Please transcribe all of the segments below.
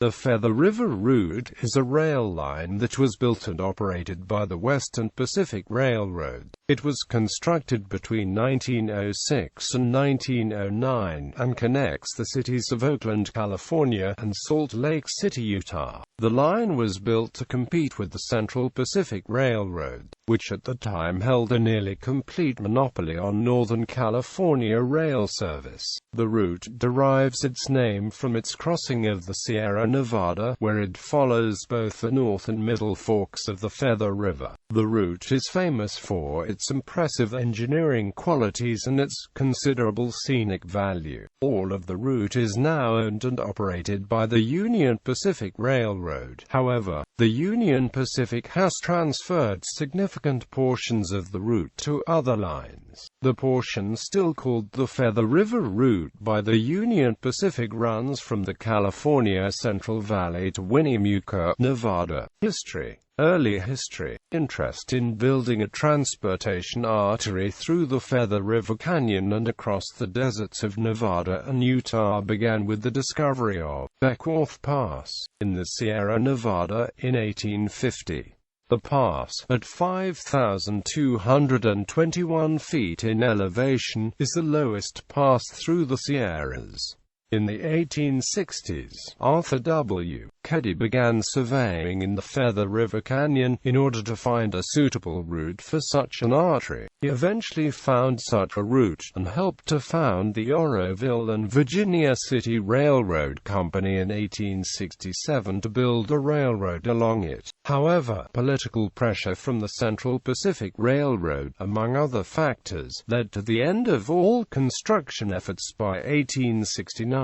The Feather River Route is a rail line that was built and operated by the Western Pacific Railroad. It was constructed between 1906 and 1909 and connects the cities of Oakland, California, and Salt Lake City, Utah. The line was built to compete with the Central Pacific Railroad, which at the time held a nearly complete monopoly on Northern California rail service. The route derives its name from its crossing of the Sierra Nevada, where it follows both the north and middle forks of the Feather River. The route is famous for its impressive engineering qualities and its considerable scenic value. All of the route is now owned and operated by the Union Pacific Railroad. However, the Union Pacific has transferred significant portions of the route to other lines. The portion still called the Feather River Route by the Union Pacific runs from the California Central Valley to Winnemucca, Nevada. History. Early history. Interest in building a transportation artery through the Feather River Canyon and across the deserts of Nevada and Utah began with the discovery of Beckwith Pass in the Sierra Nevada in 1850. The pass, at 5,221 feet in elevation, is the lowest pass through the Sierras. In the 1860s, Arthur W. Keddy began surveying in the Feather River Canyon in order to find a suitable route for such an artery. He eventually found such a route and helped to found the Oroville and Virginia City Railroad Company in 1867 to build a railroad along it. However, political pressure from the Central Pacific Railroad, among other factors, led to the end of all construction efforts by 1869.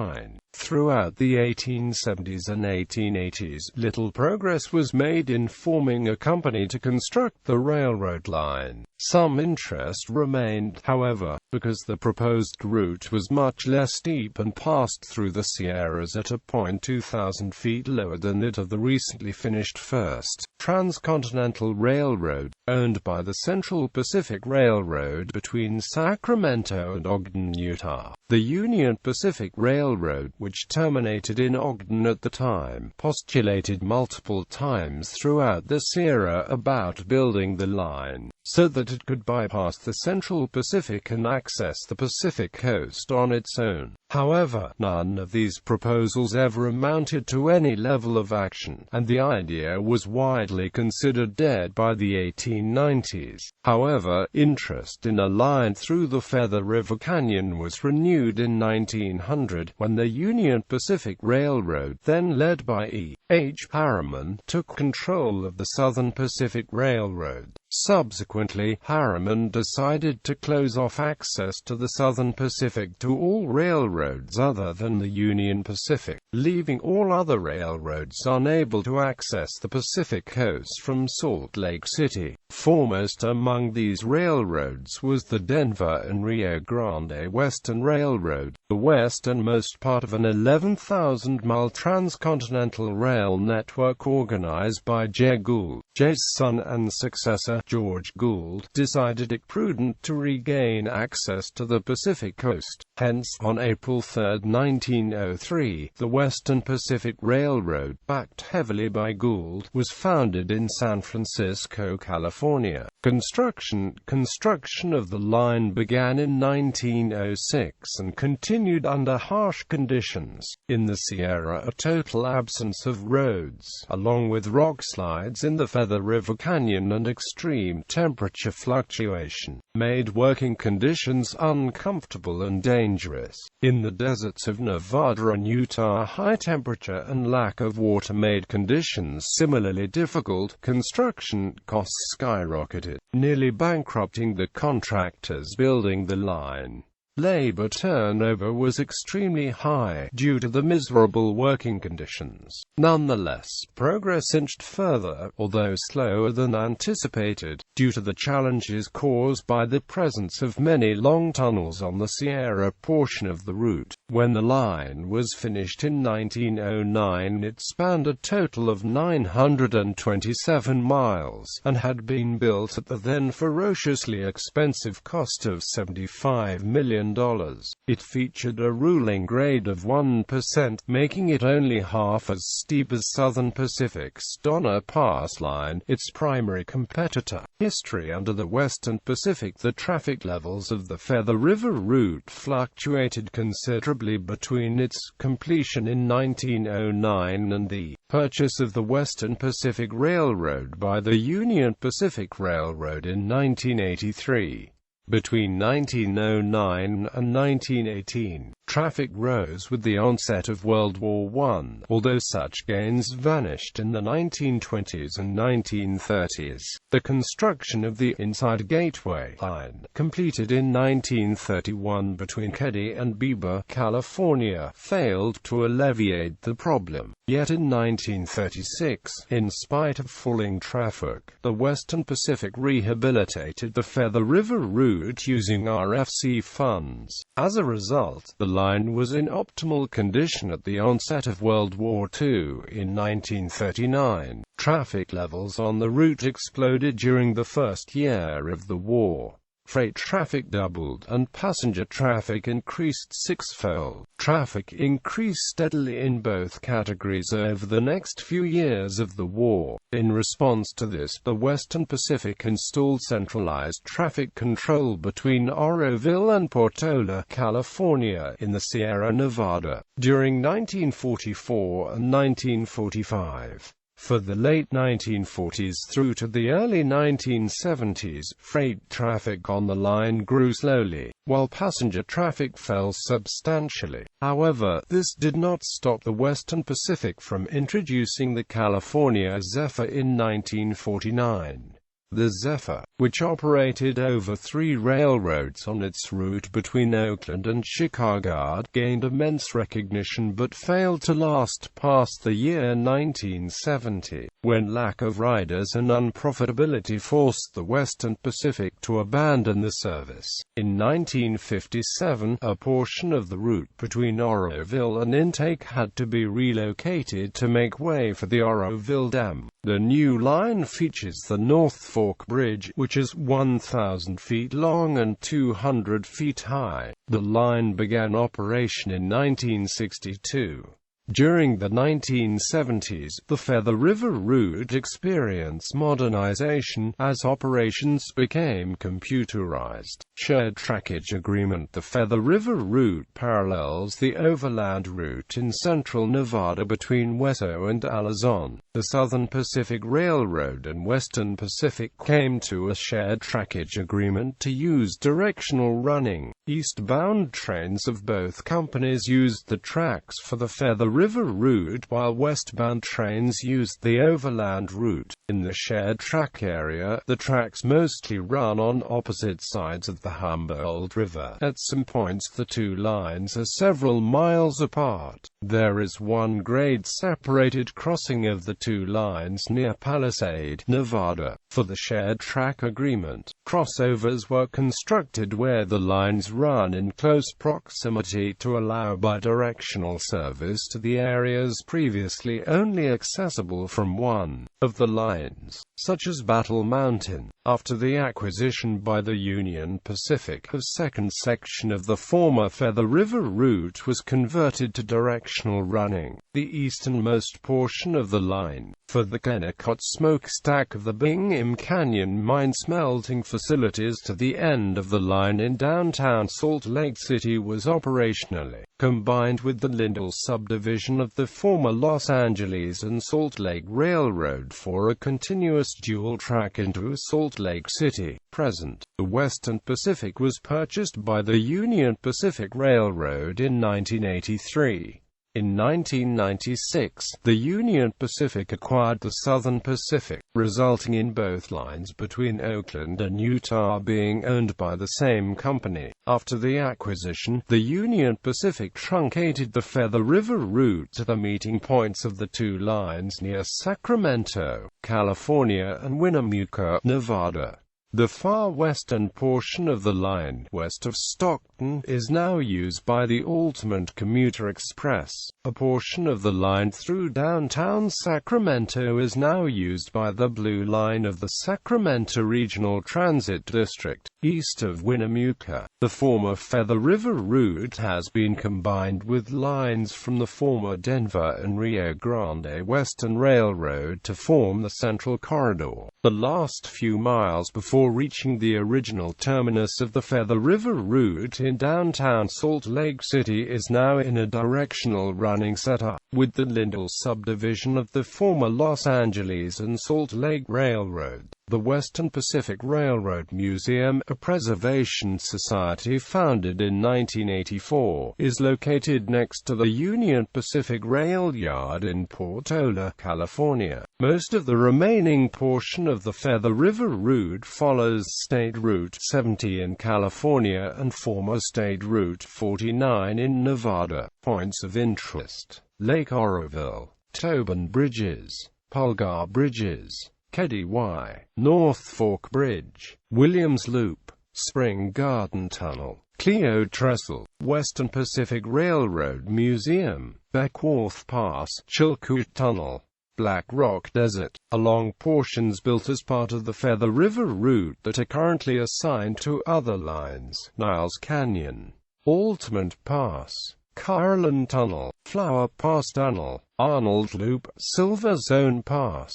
Throughout the 1870s and 1880s, little progress was made in forming a company to construct the railroad line. Some interest remained, however, because the proposed route was much less steep and passed through the Sierras at a point 2,000 feet lower than that of the recently finished First Transcontinental Railroad, owned by the Central Pacific Railroad between Sacramento and Ogden, Utah. The Union Pacific Railroad, which terminated in Ogden at the time, postulated multiple times throughout the Sierra about building the line so that it could bypass the Central Pacific and access the Pacific coast on its own. However, none of these proposals ever amounted to any level of action, and the idea was widely considered dead by the 1890s. However, interest in a line through the Feather River Canyon was renewed in 1900, when the Union Pacific Railroad, then led by E. H. Harriman, took control of the Southern Pacific Railroad. Subsequently, Harriman decided to close off access to the Southern Pacific to all railroads other than the Union Pacific, leaving all other railroads unable to access the Pacific coast from Salt Lake City. Foremost among these railroads was the Denver and Rio Grande Western Railroad, the westernmost part of an 11,000-mile transcontinental rail network organized by Jay Gould. Jay's son and successor, George Gould, decided it prudent to regain access to the Pacific coast. Hence, on April 3, 1903, the Western Pacific Railroad, backed heavily by Gould, was founded in San Francisco, California. Construction of the line began in 1906 and continued under harsh conditions. In the Sierra, a total absence of roads, along with rock slides in the Feather River Canyon and extreme temperature fluctuation, made working conditions uncomfortable and dangerous. In the deserts of Nevada and Utah, high temperature and lack of water made conditions similarly difficult. Construction costs skyrocketed, nearly bankrupting the contractors building the line. Labor turnover was extremely high due to the miserable working conditions. Nonetheless, progress inched further, although slower than anticipated, due to the challenges caused by the presence of many long tunnels on the Sierra portion of the route. When the line was finished in 1909, it spanned a total of 927 miles, and had been built at the then ferociously expensive cost of $75 million. million. It featured a ruling grade of 1%, making it only half as steep as Southern Pacific's Donner Pass line, its primary competitor. History. Under the Western Pacific, the traffic levels of the Feather River route fluctuated considerably between its completion in 1909 and the purchase of the Western Pacific Railroad by the Union Pacific Railroad in 1983. Between 1909 and 1918, traffic rose with the onset of World War I, although such gains vanished in the 1920s and 1930s. The construction of the Inside Gateway Line, completed in 1931 between Keddie and Beaver, California, failed to alleviate the problem. Yet in 1936, in spite of falling traffic, the Western Pacific rehabilitated the Feather River route using RFC funds. As a result, the line was in optimal condition at the onset of World War II. In 1939, traffic levels on the route exploded during the first year of the war. Freight traffic doubled, and passenger traffic increased sixfold. Traffic increased steadily in both categories over the next few years of the war. In response to this, the Western Pacific installed centralized traffic control between Oroville and Portola, California, in the Sierra Nevada, during 1944 and 1945. For the late 1940s through to the early 1970s, freight traffic on the line grew slowly, while passenger traffic fell substantially. However, this did not stop the Western Pacific from introducing the California Zephyr in 1949. The Zephyr, which operated over 3 railroads on its route between Oakland and Chicago, gained immense recognition but failed to last past the year 1970, when lack of riders and unprofitability forced the Western Pacific to abandon the service. In 1957, a portion of the route between Oroville and Intake had to be relocated to make way for the Oroville Dam. The new line features the North Fork Bridge, which is 1,000 feet long and 200 feet high. The line began operation in 1962. During the 1970s, the Feather River route experienced modernization, as operations became computerized. Shared trackage agreement. The Feather River route parallels the overland route in central Nevada between Weso and Alazon. The Southern Pacific Railroad and Western Pacific came to a shared trackage agreement to use directional running. Eastbound trains of both companies used the tracks for the Feather River route, while westbound trains used the overland route. In the shared track area, the tracks mostly run on opposite sides of the Humboldt River. At some points the two lines are several miles apart. There is one grade-separated crossing of the two lines near Palisade, Nevada. For the shared track agreement, crossovers were constructed where the lines run in close proximity to allow bidirectional service to the areas previously only accessible from one of the lines, such as Battle Mountain. After the acquisition by the Union Pacific, a second section of the former Feather River route was converted to directional running. The easternmost portion of the line, for the Kennecott smokestack of the Bingham Canyon mine smelting facilities to the end of the line in downtown Salt Lake City, was operationally combined with the Lindell subdivision of the former Los Angeles and Salt Lake Railroad for a continuous dual track into Salt Lake City. Present. The Western Pacific was purchased by the Union Pacific Railroad in 1983. In 1996, the Union Pacific acquired the Southern Pacific, resulting in both lines between Oakland and Utah being owned by the same company. After the acquisition, the Union Pacific truncated the Feather River route to the meeting points of the two lines near Sacramento, California and Winnemucca, Nevada. The far western portion of the line, west of Stockton, Stockton, is now used by the Altamont Commuter Express. A portion of the line through downtown Sacramento is now used by the Blue Line of the Sacramento Regional Transit District, east of Winnemucca. The former Feather River route has been combined with lines from the former Denver and Rio Grande Western Railroad to form the Central Corridor. The last few miles before reaching the original terminus of the Feather River route in downtown Salt Lake City is now in a directional running setup, with the Lindell subdivision of the former Los Angeles and Salt Lake Railroad. The Western Pacific Railroad Museum, a preservation society founded in 1984, is located next to the Union Pacific Rail Yard in Portola, California. Most of the remaining portion of the Feather River route follows State Route 70 in California and former State Route 49 in Nevada. Points of interest: Lake Oroville, Tobin Bridges, Pulgar Bridges, Keddy Y, North Fork Bridge, Williams Loop, Spring Garden Tunnel, Clio Trestle, Western Pacific Railroad Museum, Beckworth Pass, Chilkoot Tunnel, Black Rock Desert, along portions built as part of the Feather River route that are currently assigned to other lines, Niles Canyon, Altamont Pass, Carlin Tunnel, Flower Pass Tunnel, Arnold Loop, Silver Zone Pass,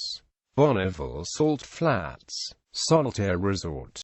Bonneville Salt Flats, Solitaire Resort.